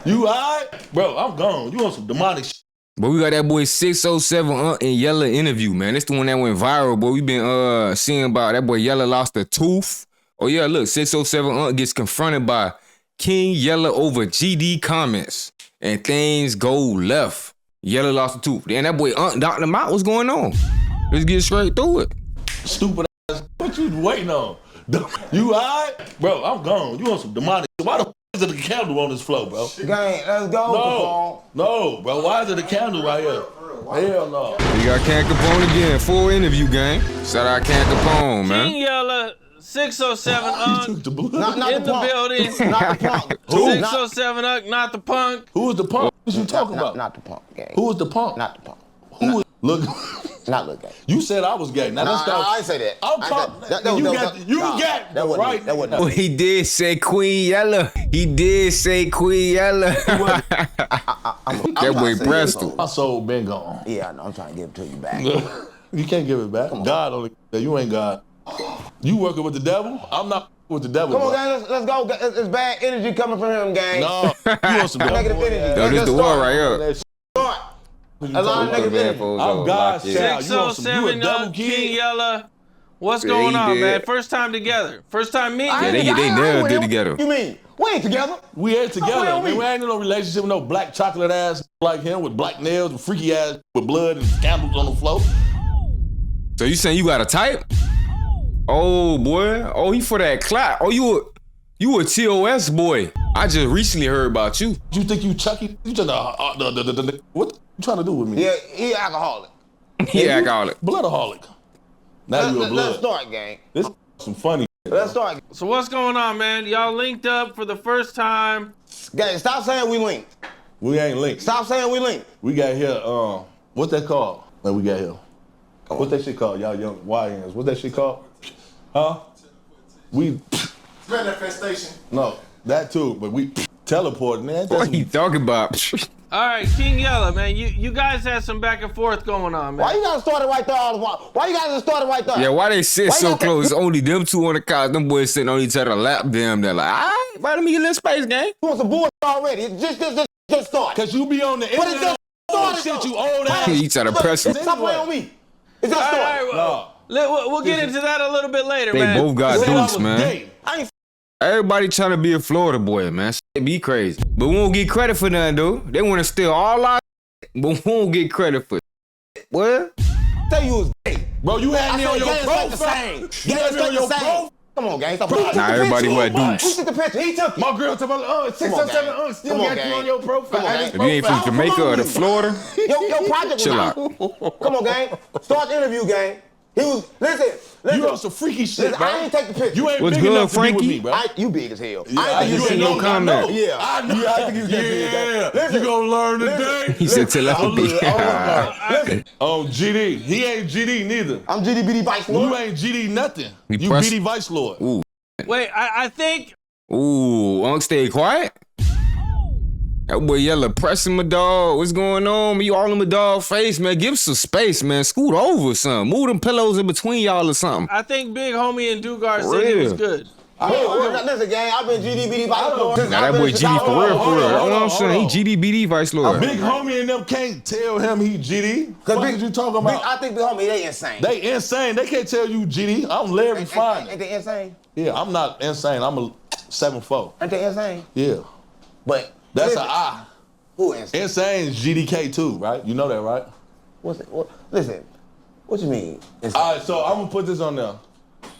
You alright? Bro, I'm gone. You on some demonic shit. But we got that boy 607 in Yella interview, man. That's the one that went viral, boy. We been seeing about that boy Yella lost a tooth. Oh yeah, look, 607 gets confronted by King Yella over GD comments. And things go left. Yella lost a tooth. And that boy knocked him out. What's going on? Let's get straight through it. Stupid ass. What you waiting on? You alright? Bro, I'm gone. You on some demonic shit. Why the f is there a candle on this floor, bro? Gang, let's go. No, bro. Why is it a candle right here? Hell no. We got Can Capone again. Full interview, gang. Shout out Can Capone, man. King Yella, 607 in the building. Not the punk. 607 not the punk. Who is the punk? What you talking about? Not the punk, gang. Who is the punk? Not the punk. Who is look? Not look gay. You said I was gay. Now let's start. I ain't say that. I'm talking. You got that wasn't right. That wasn't Oh, he did say Queen Yella. He did say Queen Yella. That boy Bristol. My soul been gone. Yeah, I know. I'm trying to give it to you back. You can't give it back. God only. You ain't God. You working with the devil? I'm not with the devil. Come on, gang. Let's go. It's bad energy coming from him, gang. No, you want some negative energy. Yo, this the war right here. Start. A lot of negative energy. I'm God's child. 607 King Yella. What's going on, man? First time together. First time meeting. Yeah, they never did together. You mean? We ain't together. We ain't together. We ain't in no relationship with no black chocolate ass like him with black nails and freaky ass with blood and scandals on the floor. So you saying you got a type? Oh boy. Oh, he for that clap. Oh, you a TOS boy. I just recently heard about you. You think you Chucky? You just what you trying to do with me? Yeah, he alcoholic. He alcoholic. Bloodaholic. Now you a blood. Let's start, gang. This is some funny. Let's start. So what's going on, man? Y'all linked up for the first time. Gang, stop saying we linked. We ain't linked. Stop saying we linked. We got here, what's that called? That we got here. What's that shit called, y'all young YNs? What's that shit called? Huh? We manifestation. No, that too, but we teleported, man. What are you talking about? All right, King Yella, man. You guys had some back and forth going on, man. Why you gotta start it right there all the while? Why you gotta start it right there? Yeah, why they sit so close? Only them two on the couch. Them boys sitting on each other lap. Them, they're like, all right, let me get a little space, gang. You want some bullshit already? Just start. Cause you be on the internet. But it just started, shit, though. you old ass. He try to press him. Stop playing on me. It just started. All right, we'll get into that a little bit later, They man. both got dukes, man. I ain't Everybody trying to be a Florida boy, man. Shit be crazy. But we won't get credit for nothing, though. They want to steal all our shit, but we won't get credit for it. What? tell you was gay. Bro, you had me on your profile. You had me on your profile. Come on, gang. Stop. Nah, everybody wear dukes. Who took the picture? He took it. My girl took my 607 still got you on your profile. If you ain't from Jamaica or the Florida, Your project was chill out. Come on, gang. Start the interview, gang. He was listen. You on some freaky shit, bro. I ain't take the picture. You ain't what's big good, enough to be with Frankie? me, bro. You big as hell. Yeah, I you ain't no comment. Yeah, I know. I think you was that big. You gonna learn today. he said telepathy. GD. He ain't GD neither. I'm GDBD Vice Lord. You ain't GD nothing. You You press- BD Vice Lord. Ooh, Wait, I think Unc, stay quiet. That boy Yella pressing my dog. What's going on? Man, you all in my dog face, man. Give him some space, man. Scoot over or something. Move them pillows in between y'all or something. Big Homie and Dugar said he was good. Listen, gang, I've been GDBD Vice Lord. Now that boy GD for real, for real. That's what I'm saying. He GDBD Vice Lord. Big Homie and them can't tell him he GD. What Big, you talking about? I think Big Homie, they insane. They insane. They can't tell you GD. I'm Larry Fine. Ain't they insane? Yeah, I'm not insane. I'm a 7'4". Ain't they insane? Yeah. But That's listen, an I. Who insane? Insane is GDK too, right? You know that, right? What's it? Listen, what you mean? Insane? All right, so I'm gonna put this on there.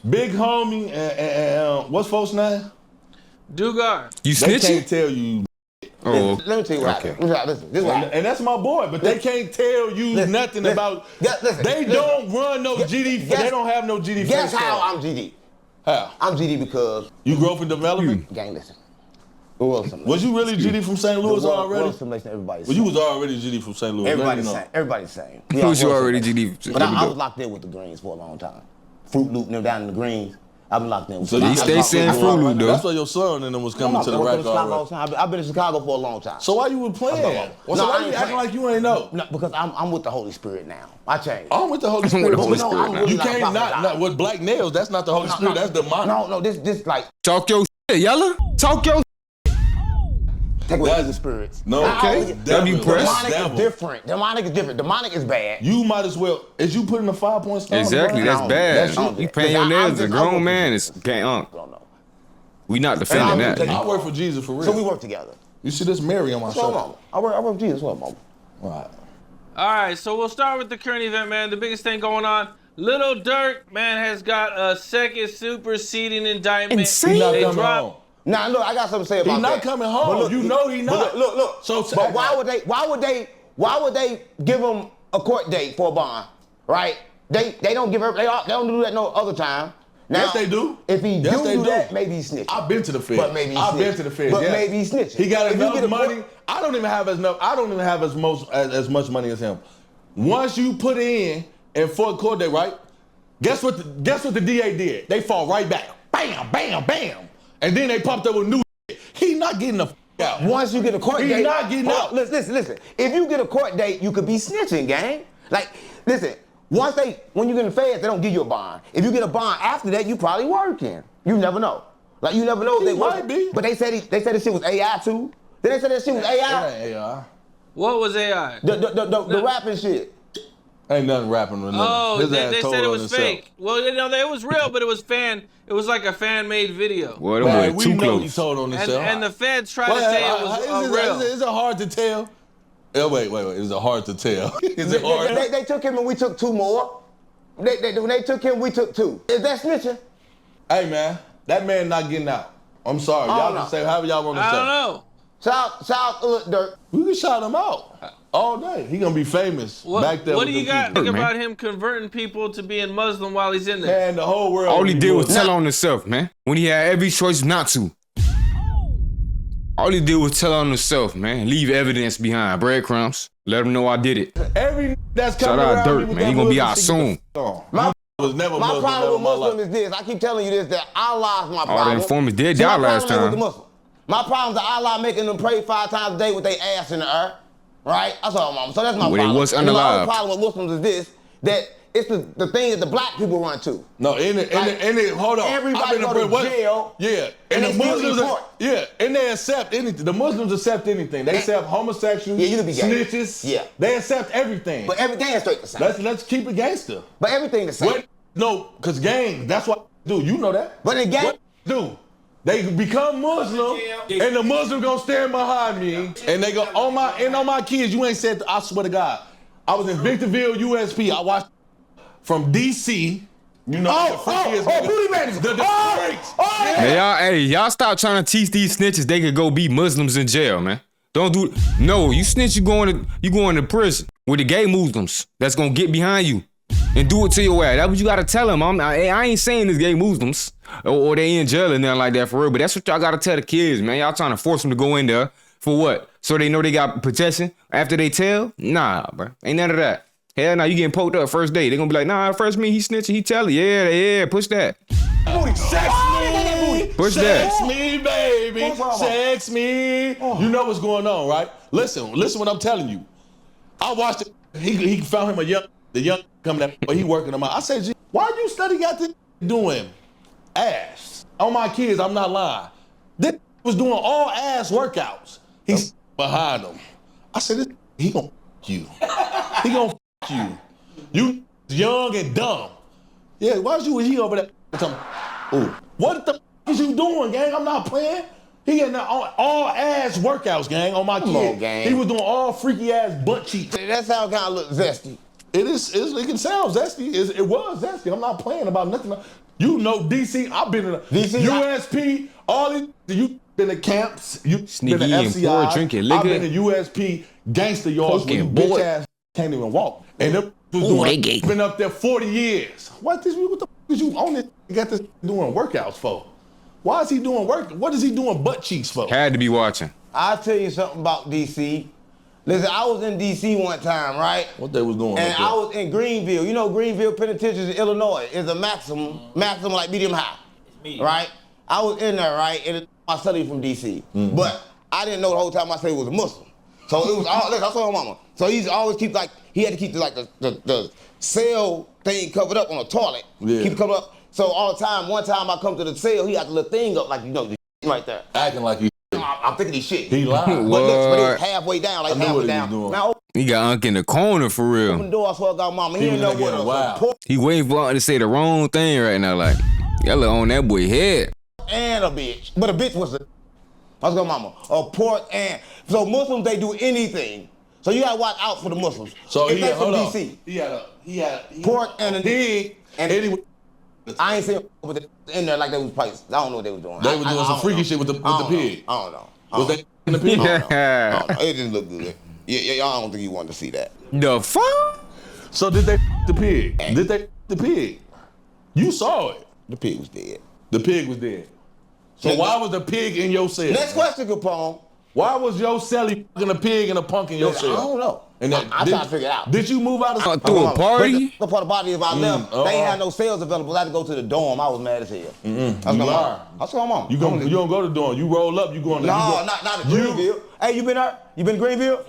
Big Homie and what's folks' name? Dugar. You They snitching? can't tell you. Oh, Let me tell you what okay. happened. Listen, this is what happened. And that's my boy, but they can't tell you nothing about. They don't run no GD. They don't have no GD. Guess face how card. I'm GD. How? I'm GD because You growth and development. gang. Listen. Was You really GD from St. Louis already? Everybody's Well, you was already GD from St. Louis. everybody's Let me know. same. Everybody's same. Who was you already GD? But I was locked in with the Greens for a long time. Fruit Loop, them down in the Greens. I've been locked in with So He you stay saying Fruit Loop, though. That's why your son and them was coming to the rack already. I've been in Chicago for a long time. So why you was playing? No, So I why ain't you acting playing. like you ain't know? No, because I'm with the Holy Spirit now. I changed. I'm with the Holy Spirit. with the Holy but Spirit now. really You not can't about not with black nails. That's not the Holy Spirit. That's demonic. No, this like Talk your shit, Yella. Talk your Take away his spirits. No, Okay. W press. Demonic is different. Demonic is different. Demonic is bad. You might as well. Is you putting a 5-point stone? Exactly, that's bad. That's You paying your nails as a grown man. It's can't. We not defending that. I work for Jesus for real. So we work together. You see this Mary on my So, shirt? mama. I work with Jesus. What, mama? All right. All right, so we'll start with the current event, man. The biggest thing going on. Little Durk, man, has got a second superseding indictment. Insane. He not They coming dropped- home. Now look, I got something to say about He that. not coming home. But look, You know he not. But look. So but why would they give him a court date for a bond? Right? They don't give her. They don't do that no other time. Now, Yes, they do. If he Yes, they do do. that, maybe he's snitching. I've been to the Fed. But maybe he's I've been snitching. to the Fed. But yeah. maybe he's snitching. He got If you enough get a money. court- I don't even have as much money as him. Once you put in for a court date, right? Guess what the DA did? They fall right back. Bam, bam, bam. And then they popped up with new shit. He not getting the out. Once you get a court He's date, not getting out. Listen. If you get a court date, you could be snitching, gang. Like, listen. When you get in the feds, they don't give you a bond. If you get a bond after that, you probably working. You never know. Like, you never know if He they might working. be. But they said this shit was AI too. Then they said that shit was AI. It ain't AI. What was AI? The rapping shit. Ain't nothing rapping with nothing. Oh, His they ass said told it on was himself. fake. Well, you know, it was real, but it was like a fan-made video. Boy, Man, them boy we too know he close. told on himself. And the feds tried to say it was real. Is it hard to tell? Wait. Is it hard to tell? Is it hard? They took him and we took two more. When they took him, we took two. Is that snitching? Hey, man, that man not getting out. I'm sorry. Y'all no. can say however y'all want to say. I don't know. Shout out Durk. We can shout him out all day. He gonna be famous back there. What with do you them got people. think man. about him converting people to being Muslim while he's in there? Man, the whole world. All he be did was doing- tell on himself, man. When he had every choice not to. All he did was tell on himself, man. Leave evidence behind, breadcrumbs. Let him know I did it. Every that's Shout coming out around Durk, me with man. that He gonna be Muslim out shit, soon. get the fuck on. My- I was never My Muslim problem ever with in my Muslim life. is this. I keep telling you this, that Allah's my All problem. the informants did See, die my last problem ain't with time. the Muslim. My problem is that Allah making them pray 5 times a day with their ass in the air. Right? That's all, mama. So that's my Well, they problem. was And my unalive. other problem with Muslims is this, that it's the thing that the black people run to. No, hold on. Everybody I've been go to to prison. What? jail, Yeah, and and the they still Muslims, report. and they accept anything. The Muslims accept anything. They accept homosexuals, Yeah, you can be gay. snitches. Yeah. They accept everything. But everything is straight the same. Let's keep it gangster. But everything the same. What? No, cause gang. That's what do. You know that. But in gang, What do? They become Muslim, and the Muslim gonna stand behind me, and they go on my kids. You ain't said. I swear to God, I was in Victorville, USP. I watched from DC. You know, the freakiest niggas. Booty Bandits. The freaks. Man, y'all stop trying to teach these snitches they could go be Muslims in jail, man. Don't do. No, you snitch, you going to prison with the gay Muslims. That's gonna get behind you and do it to your ass. That's what you gotta tell them. I ain't saying it's gay Muslims or they in jail and nothing like that for real. But that's what y'all gotta tell the kids, man. Y'all trying to force them to go in there for what? So they know they got protection after they tell? Nah, bro. Ain't none of that. Hell no, you getting poked up first day. They gonna be like, nah, first me, he snitching, he telling. Yeah, push that. Sex me, Push that. sex me, baby, sex me. You know what's going on, right? Listen what I'm telling you. I watched it. He found him the young coming up, but he working him out. I said, why you study got this doing ass on my kids? I'm not lying. This was doing all ass workouts. He's behind him. I said, he gonna f you. He gonna f you. You young and dumb. Yeah, why was he over there? Ooh. What the f is you doing, gang? I'm not playing. He getting all ass workouts, gang, on my Come kid. on, gang. He was doing all freaky ass butt cheeks. that sound kind of look zesty. It can sound zesty. It was zesty. I'm not playing about nothing. You know DC, I've been in a DC, USP, all these, you been in camps, you Sneaky been in and FCI, poor, drinking I've liquor. been in USP gangster yards where you Coking, bitch boy. ass can't even walk. And them was Ooh, they gay. been up there 40 years. What the f is you on it? You got this doing workouts for? Why is he doing work? What is he doing butt cheeks for? Had to be watching. I'll tell you something about DC. Listen, I was in DC one time, right? What they was doing And up there? I was in Greenville. You know Greenville Penitentiary in Illinois is a maximum like medium high, right? I was in there, right? And I studied from DC, but I didn't know the whole time I said he was a Muslim. So it was all. Listen, I told my mama. So he always keep he had to keep the cell thing covered up on the toilet. Yeah. Keep it covered up. So all the time, one time I come to the cell, he got the little thing up like the right there. Acting like he. I'm thinking he's shit. He lied. But look, but he was halfway down, like I knew halfway what he down. was doing. Man, He got Unc in the corner for real. open the door, I swear to God, mama. He didn't know what wild. pork He waiting for Unc to say the wrong thing right now. Like, Yella on that boy head. and a bitch. But a bitch was a, I was going, mama, a pork and. So Muslims, they do anything. So you gotta watch out for the Muslims. So if he they had, from hold on. DC, He had pork and a pig. and Anyway, I ain't seen with the, in there like they was places. I don't know what they was doing. they were doing some freaky shit with the pig. I don't know. Was they in the pig? I don't know. It didn't look good. Yeah, I don't think you wanted to see that. The fuck? So did they the pig? Did they the pig? You saw it. The pig was dead. The pig was dead. So Next- why was the pig in your cell? Next question, Guappo. Why was your celly fucking a pig and a punk in your I cell? don't know. And that, I'm trying to figure it out. Did you move out of Through a party? But the part of the body if I left, they ain't had no sales available. I had to go to the dorm. I was mad as hell. You liar. That's what I'm on. You don't go to dorm. You roll up. You going to No, not in Greenville. Hey, you been there? You been to Greenville?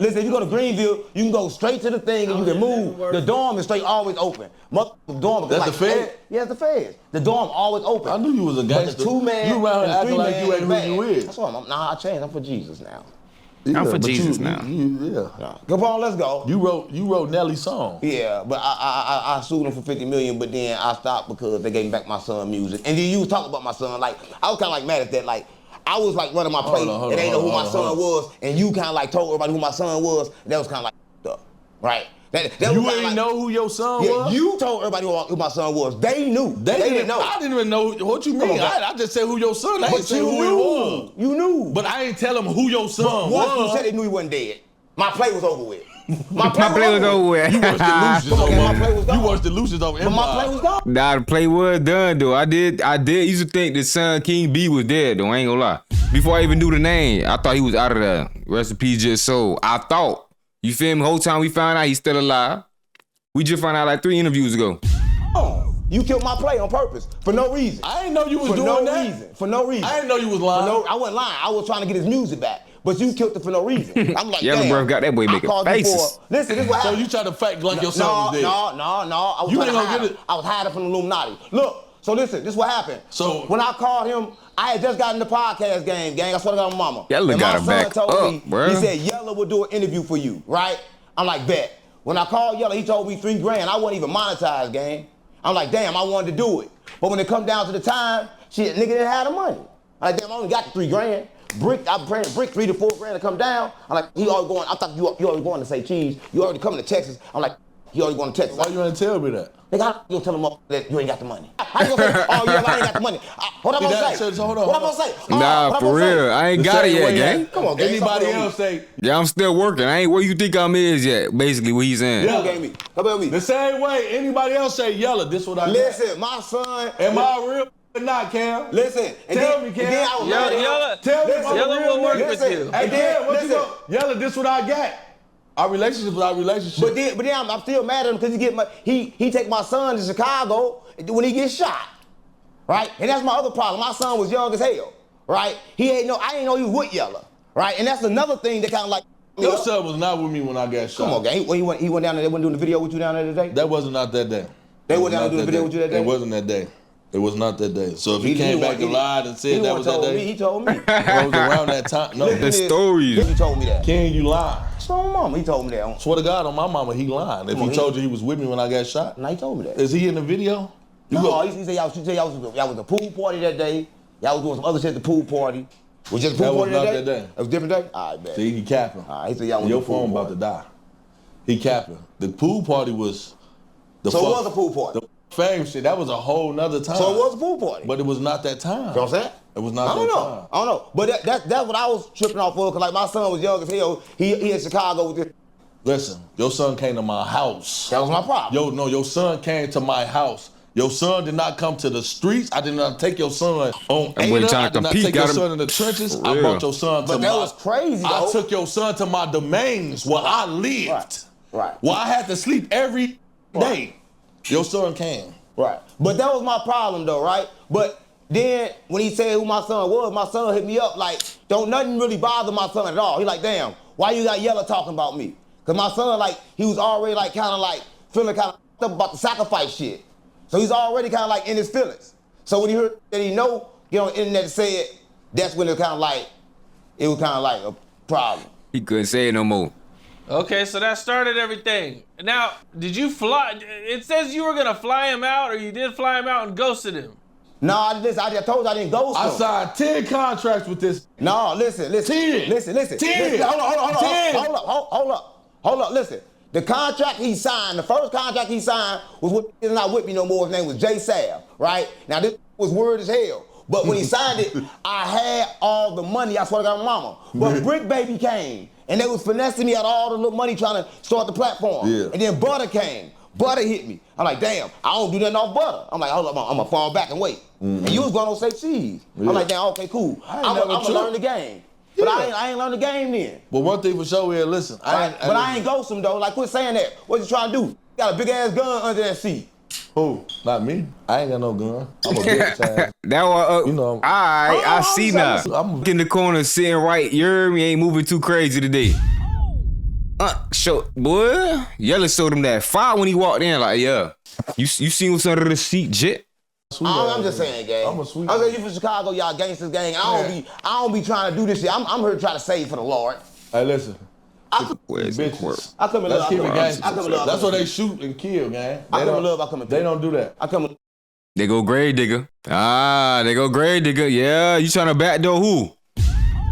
Listen, if you go to Greenville, you can go straight to the thing and you can move. The dorm is straight always open. The dorm. That's the Fed? Yeah, it's the Feds. The dorm always open. I knew you was a But gangster. the 2-man, You around and here the acting like 3-man you ain't bad. who you is. That's what I'm. Nah, I changed. I'm for Jesus now. I'm for but Jesus now. Yeah. Come on, let's go. You wrote Nelly's song. Yeah, but I sued him for $50 million, but then I stopped because they gave me back my son music. And then you was talking about my son, like I was kind of like mad at that, like I was like running my plate and they didn't know who my son was, and you kind of like told everybody who my son was. And that was kind of like up, right? That You was ain't like, know who your son yeah, was? you told everybody who my son was. They knew. They didn't know. I didn't even know. What you mean? on, bro. I just said who your son. I ain't But say you who he was. knew. You knew. But I ain't tell him who your son Once you was. said they knew he wasn't dead, my play was over with. My play was over with. You watched the Lucius Come on, man, my play was over. gone. You watched the Lucius over. But my play was gone. Nah, the play was done though. I did used to think the son King B was dead though. I ain't gonna lie. Before I even knew the name, I thought he was out of there. Rest in peace, just soul. I thought. You feel me? Whole time we found out he's still alive. We just found out like 3 interviews ago. Oh, you killed my play on purpose for no reason. I didn't know you was For doing no that. reason. For no reason. I didn't know you was lying. I wasn't lying. I was trying to get his music back. But you killed it for no reason. I'm like, Yella damn. bruh got that boy I making called you faces. for- Listen, this is what So happened. you tried to fact like your son was dead. No. I was You trying ain't to gonna hide get him. it. I was hiding from the Illuminati. Look, so listen, this is what happened. So- when I called him, I had just gotten the podcast game, gang. I swear to God, my mama. Yella And got my him son back told up, me, bruh. he said, Yella will do an interview for you, right? I'm like, bet. When I called Yella, he told me $3 grand. I wasn't even monetized, gang. I'm like, damn, I wanted to do it. But when it come down to the time, shit, nigga didn't have the money. I'm like, damn, I only got the $3 grand. I'm praying Brick 3 to 4 grand to come down. I'm like, he already going. I thought you already going to say cheese. You already coming to Texas. I'm like, he already going to Texas. Why you ain't tell me that? Nigga, how you gonna tell him that you ain't got the money? How you gonna say, oh yeah, I ain't got the money? What I'm gonna say? so hold on, What I'm hold gonna say? Nah, What I'm for gonna say? real. I ain't The got it same yet, way gang. that Come on, gang. Anybody Stop else say Yeah, I'm still working. I ain't where you think I'm is yet. Basically, what he's saying. Come on, gang, me. Come on, me. the same way anybody else say Yella? This what I got. Listen, my son. Am I real or not, Cam? Listen. And Tell then, me, Cam. and then I was mad at him. Yella, Tell me, Listen, if I'm a Yella real will work nigga. with Listen, you. Hey, And then, Cam, what you listen. go? Yella, this what I got. Our relationship is our relationship. But then I'm still mad at him because he take my son to Chicago when he gets shot, right? And that's my other problem. My son was young as hell, right? I ain't know he was with Yella, right? And that's another thing that kind of like. Your son was not with me when I got shot. Come on, gang. He went down there. They wasn't doing the video with you down there today. That wasn't not that day. They It went was down not to do the video with you that day? It wasn't that day. It was not that day. So if he He came back wasn't- and lied and said that was that told me. day, He told me. it was around that time. No, The stories. He told me that. King, you lying. So my mama, he told me that. Swear to God, on my mama, he lying. If Come on, he told you he was with me when I got shot, No, he told me that. is he in the video? You No, go. he said y'all was at the pool party that day. Y'all was doing some other shit at the pool party. Was just a That pool was party not that day? that day. It was a different day? All right, bet. See, he capping. All right, he said y'all went Your to the pool phone about party. to die. He capping. The pool party was the So it fuck- was a pool party. The fame shit. That was a whole nother time. So it was a pool party. But it was not that time. You know what I'm saying? It was not I don't that know. time. I don't know. But that's what I was tripping off for, because like my son was young as hell. He in Chicago with this. Listen, your son came to my house. That was my problem. Your son came to my house. Your son did not come to the streets. I did not take your son on That boy Ada. trying I to did not compete, take your got him- son in the trenches. For I real. brought your son to But that was crazy, I though. took your son to my domains where I lived. Right. Where I had to sleep every day. Your son came. Right. But that was my problem though, right? But then when he said who my son hit me up like, don't nothing really bother my son at all. He like, damn, why you got Yella talking about me? Cause my son, like, he was already like kind of like feeling kind of up about the sacrifice shit. So he's already kind of like in his feelings. So when he heard that he get on the internet and say it, that's when it kind of like, it was kind of like a problem. He couldn't say it no more. Okay, so that started everything. Now, did you fly? It says you were gonna fly him out, or you did fly him out and ghosted him. No, I just told you I didn't ghost him. I signed 10 contracts with this. No, listen. 10. Listen. 10. Hold up. Listen. The contract he signed, the first contract he signed was with, he's not with me no more. His name was Jay Sav, right? Now this was word as hell. But when he signed it, I had all the money. I swear to God, mama. But Brick Baby came, and they was finessing me out all the little money trying to start the platform. Yeah. And then Butter came. Butter hit me. I'm like, damn, I don't do nothing off Butter. I'm like, hold up, I'm gonna fall back and wait. And you was going on say cheese. Yeah. I'm like, damn, okay, cool. I'm gonna learn the game. But I ain't learned the game then. But one thing for sure is, listen. I ain't ghost him though. Like, quit saying that. What you trying to do? Got a big ass gun under that seat. Who? Not me. I ain't got no gun. I'm a bitch ass. That was, You know. all right, I see now. I'm in the corner sitting right. You heard me, ain't moving too crazy today. Boy, Yella showed him that fire when he walked in. Like, yeah, you seen what's under the seat, Jet? I'm just saying, gang. I'm a sweet. I said, you from Chicago, y'all gangsters, gang. I don't be trying to do this shit. I'm here to try to save for the Lord. Hey, listen. Where's the Bitches. I come in Let's love. keep it I gangster. come in love. That's what they shoot and kill, gang. I come in love. I come in They don't do that. I come in. They go grave digger. They go grave digger. Yeah, you trying to backdoor who?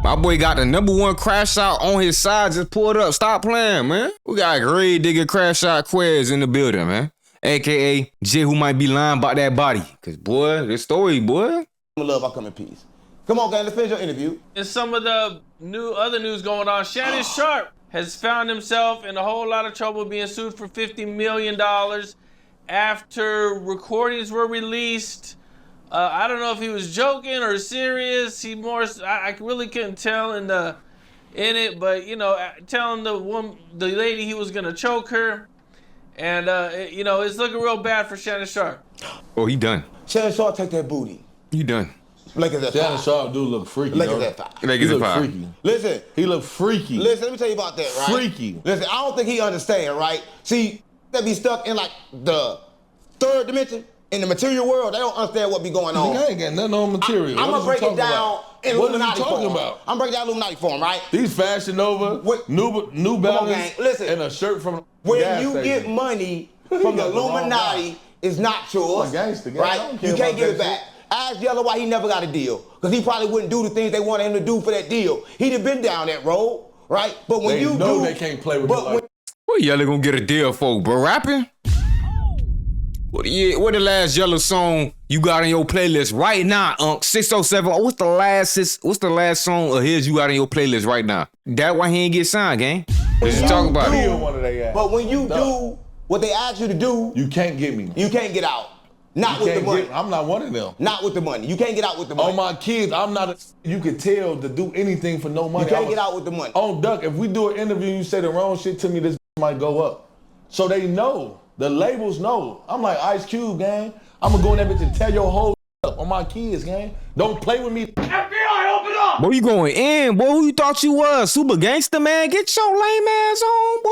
My boy got the #1 crash out on his side. Just pulled up. Stop playing, man. We got grave digger crash out Quez in the building, man. AKA J, who might be lying about that body. Cause boy, this story, boy. I'm in love. I come in peace. Come on, gang. Let's finish your interview. In some of the other news going on, Shannon Sharp has found himself in a whole lot of trouble being sued for $50 million after recordings were released. I don't know if he was joking or serious. I really couldn't tell in it, but you know, telling the lady he was gonna choke her, and you know, it's looking real bad for Shannon Sharp. Oh, he done. Shannon Sharp, take that booty. He done. Look at that. Shannon Sharp do look freaky. Look though. at that. Like He it's a look fire. freaky. Listen. He look freaky. Listen, let me tell you about that, right? Freaky. Listen, I don't think he understand, right? See, they be stuck in like the third dimension in the material world. They don't understand what be going on. Nigga ain't got nothing on material. I'm What gonna break is you it down talking in about? Illuminati What are you talking form. about? I'm breaking down Illuminati form, right? These Fashion Nova, What- New Balance, gang. Listen. and a shirt from the When gas you station. get money from got the the wrong Illuminati, it's not yours. I'm a gangster, gang. I right? don't care You can't about give it that back. Ask Yella why he never got a deal. Because he probably wouldn't do the things they wanted him to do for that deal. He'd have been down that road, right? But when They you know do, they can't play with you like that. What Yella gonna get a deal for, bro? Rapping? What the last Yella song you got on your playlist right now, Unc? 607. What's the last song of his you got on your playlist right now? That why he ain't get signed, gang? Let's just talk about it. Kill one of they ass. But when you do what they ask you to do, You can't get me. you can't get out. Not You with the can't money. get- I'm not one of them. Not with the money. You can't get out with the money. On my kids, I'm not. You can tell to do anything for no money. You can't get out with the money. On Duck, if we do an interview, and you say the wrong shit to me, this might go up. So they know. The labels know. I'm like Ice Cube, gang. I'm gonna go in that bitch and tell your whole up on my kids, gang. Don't play with me. Boy, you going in, boy. Who you thought you was? Super gangster, man. Get your lame ass on, boy.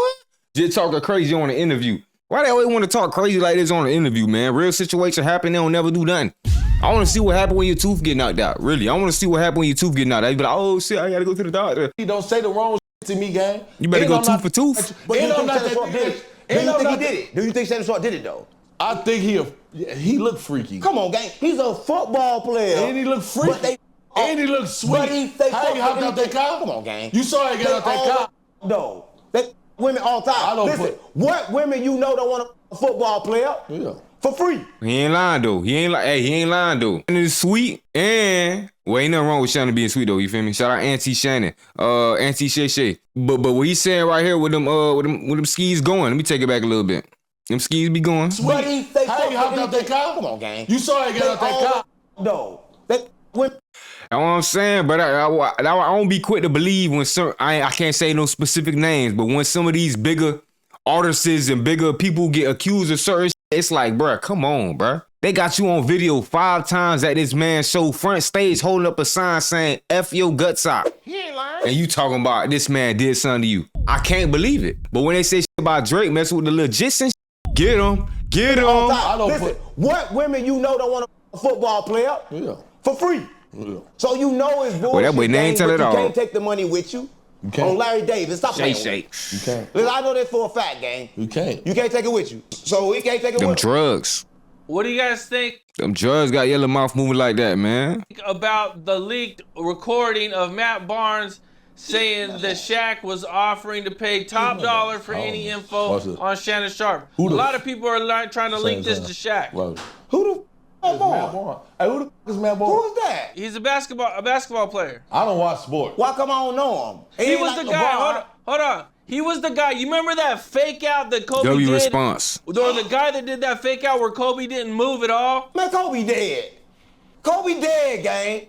Just talking crazy on the interview. Why they always want to talk crazy like this on the interview, man? Real situation happen, they don't never do nothing. I want to see what happened when your tooth get knocked out. Really, I want to see what happened when your tooth get knocked out. You be like, oh shit, I gotta go to the doctor. He don't say the wrong shit to me, gang. You better And go I'm tooth not- for tooth. But do you And I'm think not Shannon that Sharp did nigga. it? Do you And I'm think he not did that- it? Do you think Shannon Sharp did it though? I think he look freaky. Come on, gang. He's a football player. And he look freaky. But they, And he look sweet. But they How he hopped out that car? Come on, gang. You saw him get out that car. No. They women all the time. I don't Listen, put- what women you know don't want a football player? Yeah. For free. He ain't lying though. He ain't lying though. And it's sweet. And well, ain't nothing wrong with Shannon being sweet though. You feel me? Shout out Auntie Shannon, Auntie Shay Shay. But what he's saying right here with them skis going. Let me take it back a little bit. Them skis be going. But he say How he hopped out that car? Come on, gang. You saw him get out that car. No. They women. That's what I'm saying, but I don't be quick to believe when I can't say no specific names, but when some of these bigger artists and bigger people get accused of certain shit, it's like, bruh, come on, bruh. They got you on video 5 times at this man's show front stage holding up a sign saying F your guts out. He ain't lying. And you talking about this man did something to you. I can't believe it. But when they say shit about Drake messing with the logistics and shit, get him. All the I time. don't Listen, put- what women you know don't want a football player? Yeah. For free. Yeah. So you know it's bullshit. Well, that boy name game, tell but it you all. can't take the money with you. You can't. On Larry Davis, stop playing with me. You can't. Listen, I know this for a fact, gang. You can't. You can't take it with you. So he can't take it Them with him. drugs. What do you guys think Them drugs got Yella mouth moving like that, man. about the leaked recording of Matt Barnes saying that Shaq was offering to pay top dollar for any info on Shannon Sharp? A lot of people are trying to link this to Shaq. Right. Who the Matt Barnes? Hey, who the is Matt Barnes? Who is that? He's a basketball player. I don't watch sports. Why come I don't know him? He ain't was like the guy. LeBron. Hold on. He was the guy. You remember that fake out that Kobe W did? response. Or the guy that did that fake out where Kobe didn't move at all? Man, Kobe dead. Kobe dead, gang.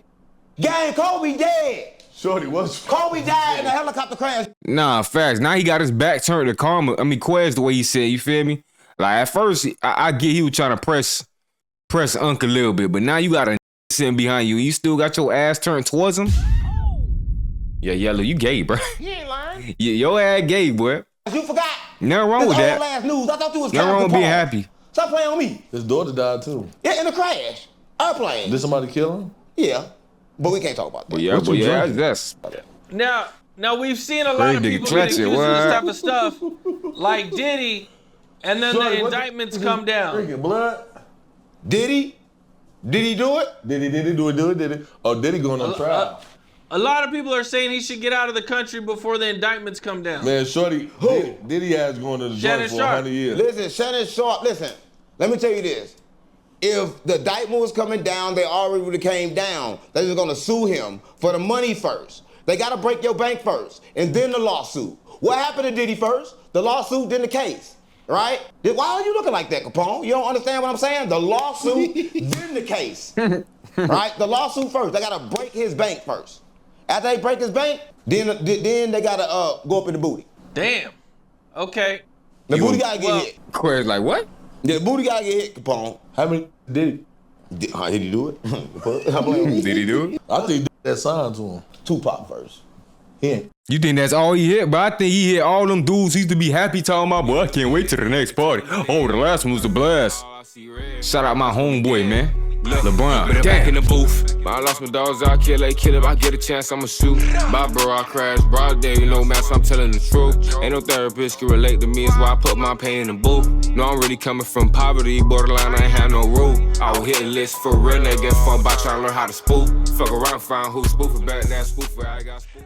Gang, Kobe dead. Shorty, what's Kobe died in a helicopter crash. Nah, facts. Now he got his back turned to karma. I mean, Quez, the way he said, you feel me? Like, at first, I get he was trying to press Unc a little bit, but now you got a sitting behind you. You still got your ass turned towards him? Yeah, Yella, you gay, bro. You ain't lying. Your ass gay, boy. You forgot. Nothing wrong with This that. old ass news. I thought you was Nothing wrong with being Captain happy. Stop playing on me. His daughter died too. Yeah, in a crash. Airplane. Did somebody kill him? Yeah. But we can't talk about that. But yeah, What you drinking? that's Now we've seen a lot of Crazy people nigga get clutch it, accused of what? this type of stuff, like Diddy, and then Shorty, the what indictments come down. Drinking blood? Did he? Did he do it? Did he do it? Oh, did he going on trial? A lot of people are saying he should get out of the country before the indictments come down. Man, Shorty, Diddy has going to the Shannon joint for Sharp. 100 years. Listen, Shannon Sharp, listen. Let me tell you this. If the indictment was coming down, they already would have came down. They was going to sue him for the money first. They got to break your bank first, and then the lawsuit. What happened to Diddy first? The lawsuit, then the case, right? Why are you looking like that, Capone? You don't understand what I'm saying? The lawsuit, then the case, right? The lawsuit first. They got to break his bank first. After they break his bank, then they got to go up in the booty. Damn. Okay. The booty got to get hit. Quez like, what? Yeah, the booty got to get hit, Capone. How many did he? Did he do it? Did he do it? I think that signed to him. Tupac first. He ain't. You think that's all he hit? But I think he hit all them dudes he used to be happy talking about, boy, I can't wait till the next party. Oh, the last one was a blast. Shout out my homeboy, man. LeBron. But back in the booth. I lost my dogs, I'll kill a kid. If I get a chance, I'ma shoot. Bye, bro, I crash. Broad day, you know, man, so I'm telling the truth. Ain't no therapist can relate to me, it's why I put my pain in the booth. No, I'm really coming from poverty, borderline, I ain't have no rule. I will hit a list for real, nigga, get fun by trying to learn how to spoof. Fuck around, find who spoof it back, that spoof where I got spoof.